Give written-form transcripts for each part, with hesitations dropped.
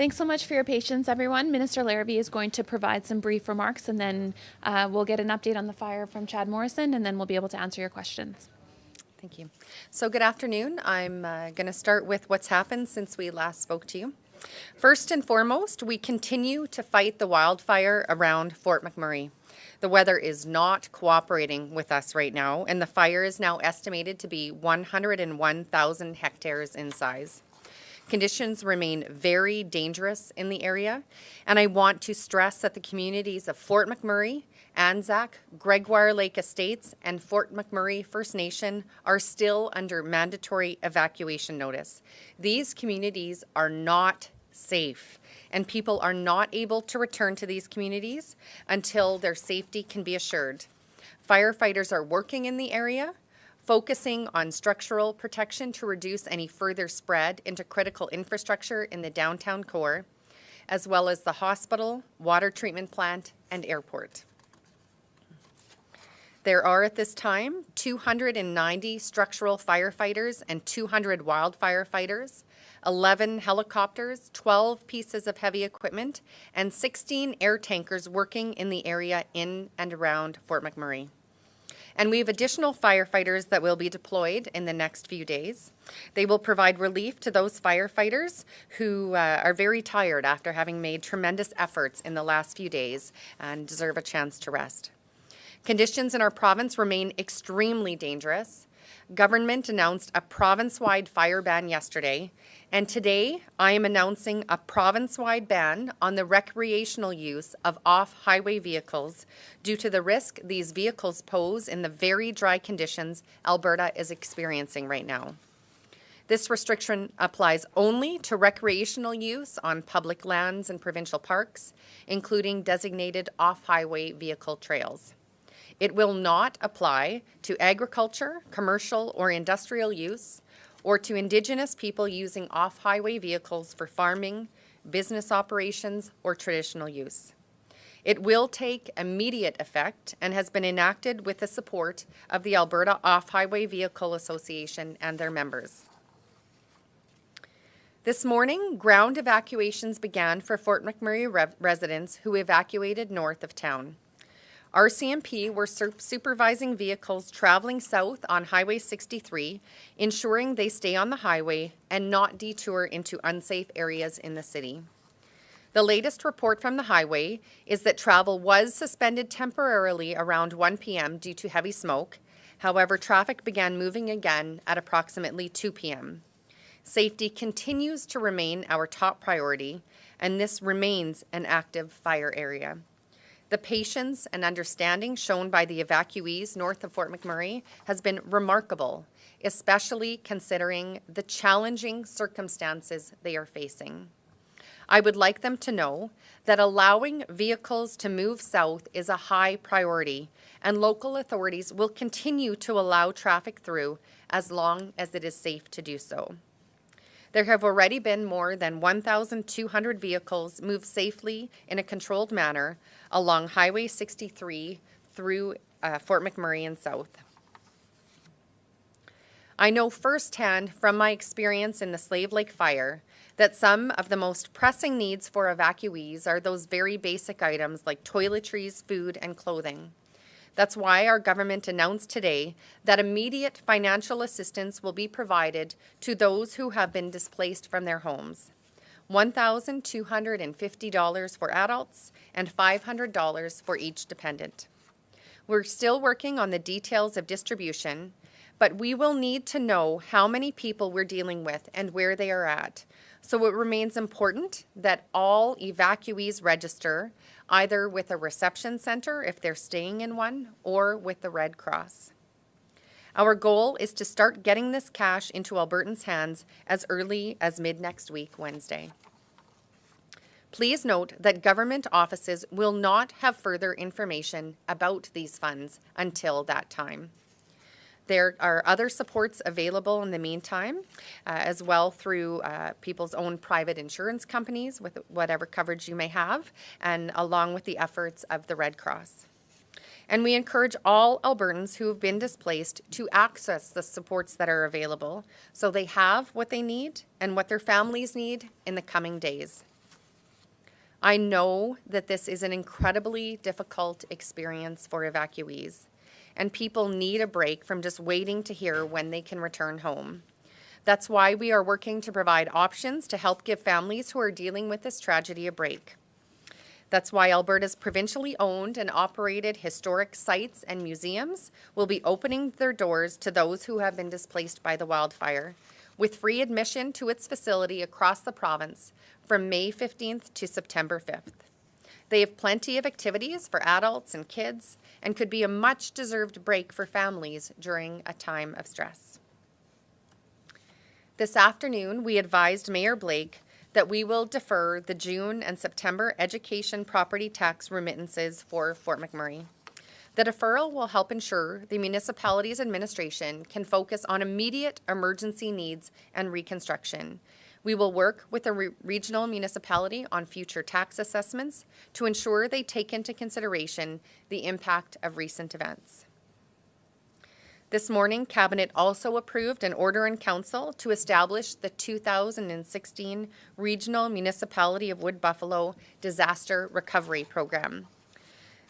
Thanks so much for your patience, everyone. Minister Larivee is going to provide some brief remarks, and then we'll get an update on the fire from Chad Morrison, and then we'll be able to answer your questions. Thank you. So good afternoon. I'm going to start with what's happened since we last spoke to you. First and foremost, we continue to fight the wildfire around Fort McMurray. The weather is not cooperating with us right now, and the fire is now estimated to be 101,000 hectares in size. Conditions remain very dangerous in the area, and I want to stress that the communities of Fort McMurray, Anzac, Gregoire Lake Estates, and Fort McMurray First Nation are still under mandatory evacuation notice. These communities are not safe, and people are not able to return to these communities until their safety can be assured. Firefighters are working in the area, focusing on structural protection to reduce any further spread into critical infrastructure in the downtown core, as well as the hospital, water treatment plant, and airport. There are at this time 290 structural firefighters and 200 wildfire fighters, 11 helicopters, 12 pieces of heavy equipment, and 16 air tankers working in the area in and around Fort McMurray. And we have additional firefighters that will be deployed in the next few days. They will provide relief to those firefighters who are very tired after having made tremendous efforts in the last few days and deserve a chance to rest. Conditions in our province remain extremely dangerous. Government announced a province-wide fire ban yesterday, and today I am announcing a province-wide ban on the recreational use of off-highway vehicles due to the risk these vehicles pose in the very dry conditions Alberta is experiencing right now. This restriction applies only to recreational use on public lands and provincial parks, including designated off-highway vehicle trails. It will not apply to agriculture, commercial, or industrial use, or to Indigenous people using off-highway vehicles for farming, business operations, or traditional use. It will take immediate effect and has been enacted with the support of the Alberta Off-Highway Vehicle Association and their members. This morning, ground evacuations began for Fort McMurray residents who evacuated north of town. RCMP were supervising vehicles traveling south on Highway 63, ensuring they stay on the highway and not detour into unsafe areas in the city. The latest report from the highway is that travel was suspended temporarily around 1 p.m. due to heavy smoke. However, traffic began moving again at approximately 2 p.m. Safety continues to remain our top priority, and this remains an active fire area. The patience and understanding shown by the evacuees north of Fort McMurray has been remarkable, especially considering the challenging circumstances they are facing. I would like them to know that allowing vehicles to move south is a high priority, and local authorities will continue to allow traffic through as long as it is safe to do so. There have already been more than 1,200 vehicles moved safely in a controlled manner along Highway 63 through Fort McMurray and south. I know firsthand from my experience in the Slave Lake fire that some of the most pressing needs for evacuees are those very basic items like toiletries, food, and clothing. That's why our government announced today that immediate financial assistance will be provided to those who have been displaced from their homes. $1,250 for adults and $500 for each dependent. We're still working on the details of distribution, but we will need to know how many people we're dealing with and where they are at. So it remains important that all evacuees register either with a reception center if they're staying in one or with the Red Cross. Our goal is to start getting this cash into Albertans' hands as early as mid-next week, Wednesday. Please note that government offices will not have further information about these funds until that time. There are other supports available in the meantime, as well through people's own private insurance companies with whatever coverage you may have, and along with the efforts of the Red Cross. And we encourage all Albertans who have been displaced to access the supports that are available so they have what they need and what their families need in the coming days. I know that this is an incredibly difficult experience for evacuees, and people need a break from just waiting to hear when they can return home. That's why we are working to provide options to help give families who are dealing with this tragedy a break. That's why Alberta's provincially owned and operated historic sites and museums will be opening their doors to those who have been displaced by the wildfire, with free admission to its facility across the province from May 15th to September 5th. They have plenty of activities for adults and kids and could be a much-deserved break for families during a time of stress. This afternoon, we advised Mayor Blake that we will defer the June and September education property tax remittances for Fort McMurray. The deferral will help ensure the municipality's administration can focus on immediate emergency needs and reconstruction. We will work with the regional municipality on future tax assessments to ensure they take into consideration the impact of recent events. This morning, Cabinet also approved an order in Council to establish the 2016 Regional Municipality of Wood Buffalo Disaster Recovery Program.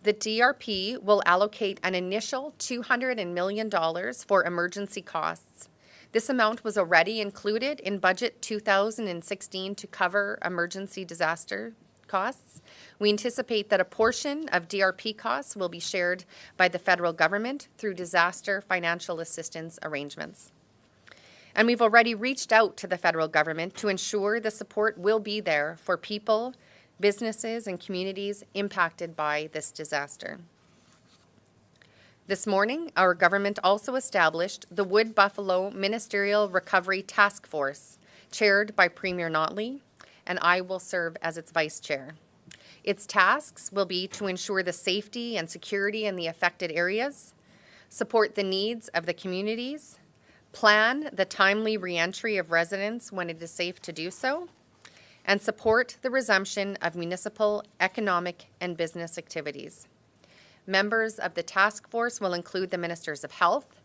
The DRP will allocate an initial $200 million for emergency costs. This amount was already included in Budget 2016 to cover emergency disaster costs. We anticipate that a portion of DRP costs will be shared by the federal government through disaster financial assistance arrangements. And we've already reached out to the federal government to ensure the support will be there for people, businesses, and communities impacted by this disaster. This morning, our government also established the Wood Buffalo Ministerial Recovery Task Force, chaired by Premier Notley, and I will serve as its vice chair. Its tasks will be to ensure the safety and security in the affected areas, support the needs of the communities, plan the timely reentry of residents when it is safe to do so, and support the resumption of municipal economic and business activities. Members of the task force will include the Ministers of Health,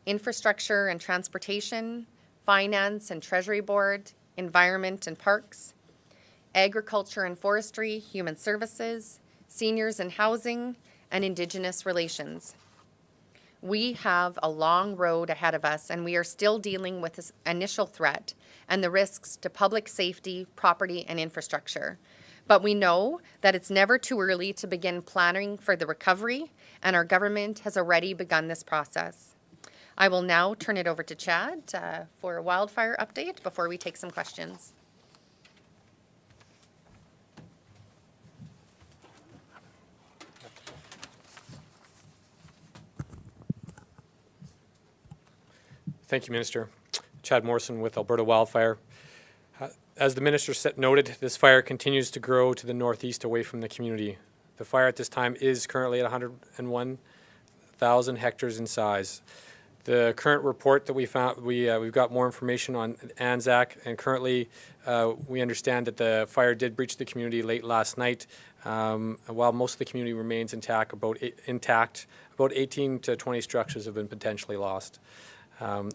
Infrastructure and Transportation, Finance and Treasury Board, Environment and Parks, Agriculture and Forestry, Human Services, Seniors and Housing, and Indigenous Relations. We have a long road ahead of us, and we are still dealing with this initial threat and the risks to public safety, property, and infrastructure. But we know that it's never too early to begin planning for the recovery, and our government has already begun this process. I will now turn it over to Chad for a wildfire update before we take some questions. Thank you, Minister. Chad Morrison with Alberta Wildfire. As the Minister noted, this fire continues to grow to the northeast away from the community. The fire at this time is currently at 101,000 hectares in size. The current report that we found, we've got more information on Anzac, and currently we understand that the fire did breach the community late last night. While most of the community remains intact, about 18 to 20 structures have been potentially lost.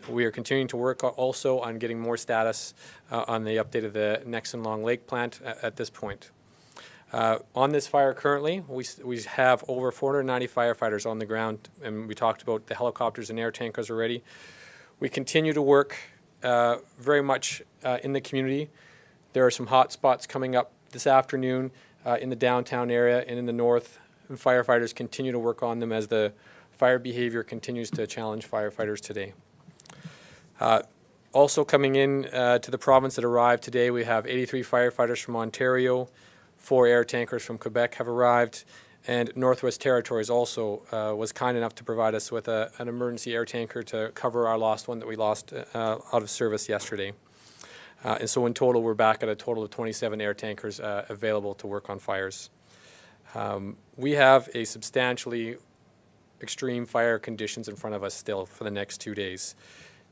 We are continuing to work also on getting more status on the update of the Nexon Long Lake plant at this point. On this fire currently, we have over 490 firefighters on the ground, and we talked about the helicopters and air tankers already. We continue to work very much in the community. There are some hot spots coming up this afternoon in the downtown area and in the north, and firefighters continue to work on them as the fire behavior continues to challenge firefighters today. Also coming in to the province that arrived today, we have 83 firefighters from Ontario, 4 air tankers from Quebec have arrived, and Northwest Territories also was kind enough to provide us with an emergency air tanker to cover our lost one that we lost out of service yesterday. And so in total, we're back at a total of 27 air tankers available to work on fires. We have a substantially extreme fire conditions in front of us still for the next 2 days.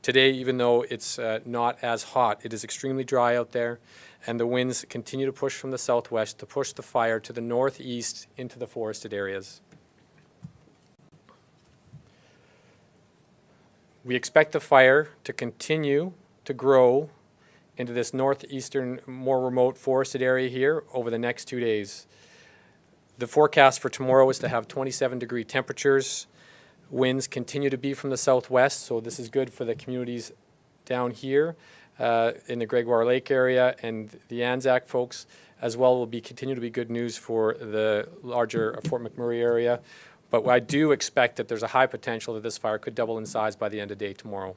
Today, even though it's not as hot, it is extremely dry out there, and the winds continue to push from the southwest to push the fire to the northeast into the forested areas. We expect the fire to continue to grow into this northeastern, more remote forested area here over the next 2 days. The forecast for tomorrow is to have 27-degree temperatures. Winds continue to be from the southwest, so this is good for the communities down here in the Gregoire Lake area, and the Anzac folks as well will continue to be good news for the larger Fort McMurray area. But I do expect that there's a high potential that this fire could double in size by the end of day tomorrow.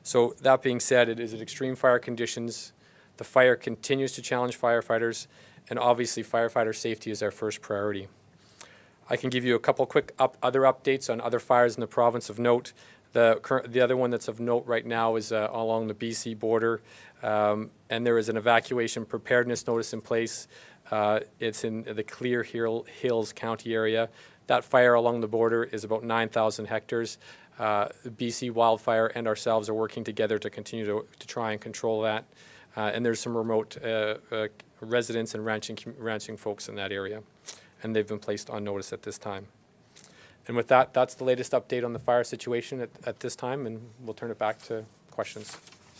So that being said, it is at extreme fire conditions. The fire continues to challenge firefighters, and obviously firefighter safety is our first priority. I can give you a couple quick other updates on other fires in the province of note. The other one that's of note right now is along the BC border, and there is an evacuation preparedness notice in place. It's in the Clear Hills County area. That fire along the border is about 9,000 hectares. BC Wildfire and ourselves are working together to continue to try and control that. And there's some remote residents and ranching folks in that area, and they've been placed on notice at this time. And with that, that's the latest update on the fire situation at this time, and we'll turn it back to questions.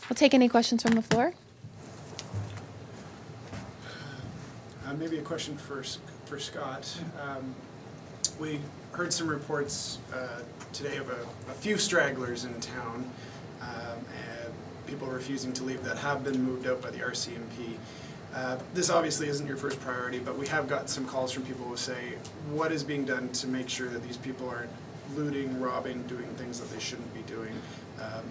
We'll take any questions from the floor. Maybe a question for Scott. We heard some reports today of a few stragglers in town, and people refusing to leave that have been moved out by the RCMP. This obviously isn't your first priority, but we have got some calls from people who say, what is being done to make sure that these people aren't looting, robbing, doing things that they shouldn't be doing?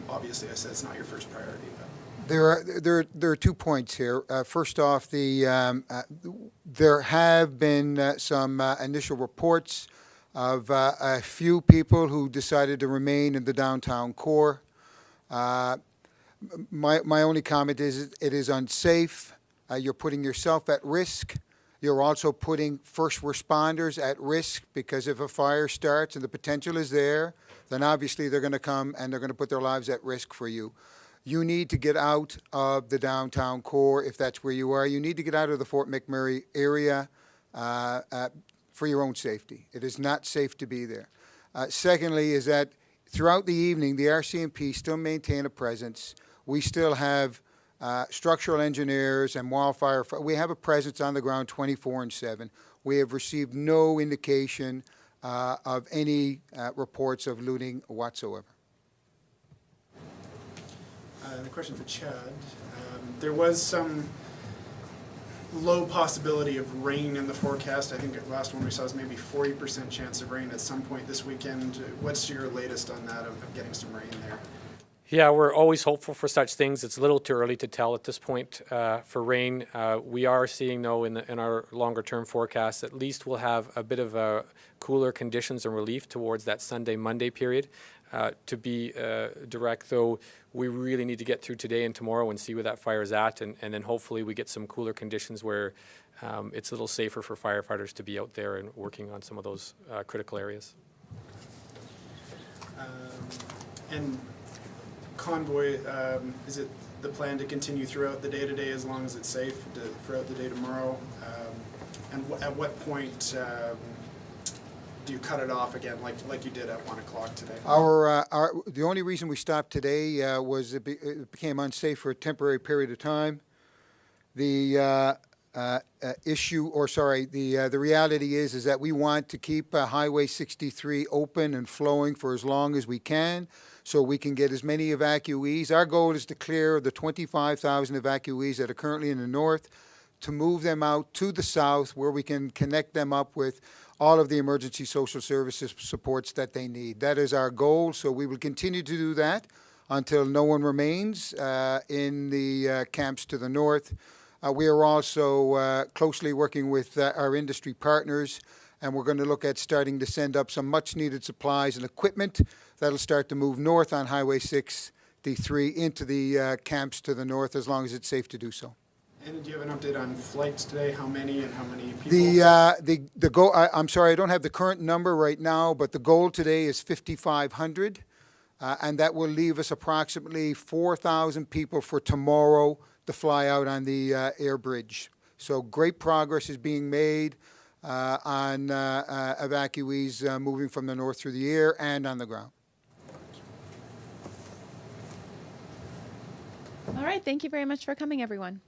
Obviously, I said it's not your first priority. But. There are 2 points here. First off, there have been some initial reports of a few people who decided to remain in the downtown core. My only comment is it is unsafe. You're putting yourself at risk. You're also putting first responders at risk, because if a fire starts and the potential is there, then obviously they're going to come and they're going to put their lives at risk for you. You need to get out of the downtown core if that's where you are. You need to get out of the Fort McMurray area for your own safety. It is not safe to be there. Secondly is that throughout the evening, the RCMP still maintain a presence. We still have structural engineers and wildfire. We have a presence on the ground 24/7. We have received no indication of any reports of looting whatsoever. The question for Chad. There was some low possibility of rain in the forecast. I think the last one we saw was maybe 40% chance of rain at some point this weekend. What's your latest on that of getting some rain there? Yeah, we're always hopeful for such things. It's a little too early to tell at this point for rain. We are seeing, though, in our longer-term forecast, at least we'll have a bit of cooler conditions and relief towards that Sunday-Monday period. To be direct, though, we really need to get through today and tomorrow and see where that fire is at, and then hopefully we get some cooler conditions where it's a little safer for firefighters to be out there and working on some of those critical areas. And convoy, is it the plan to continue throughout the day today as long as it's safe throughout the day tomorrow? And at what point do you cut it off again, like you did at 1 o'clock today? The only reason we stopped today was it became unsafe for a temporary period of time. The the reality is that we want to keep Highway 63 open and flowing for as long as we can, so we can get as many evacuees. Our goal is to clear the 25,000 evacuees that are currently in the north, to move them out to the south, where we can connect them up with all of the emergency social services supports that they need. That is our goal, so we will continue to do that until no one remains in the camps to the north. We are also closely working with our industry partners, and we're going to look at starting to send up some much-needed supplies and equipment that'll start to move north on Highway 63 into the camps to the north, as long as it's safe to do so. And do you have an update on flights today? How many and how many people? The goal. I'm sorry, I don't have the current number right now, but the goal today is 5,500, and that will leave us approximately 4,000 people for tomorrow to fly out on the air bridge. So great progress is being made on evacuees moving from the north through the air and on the ground. All right, thank you very much for coming, everyone.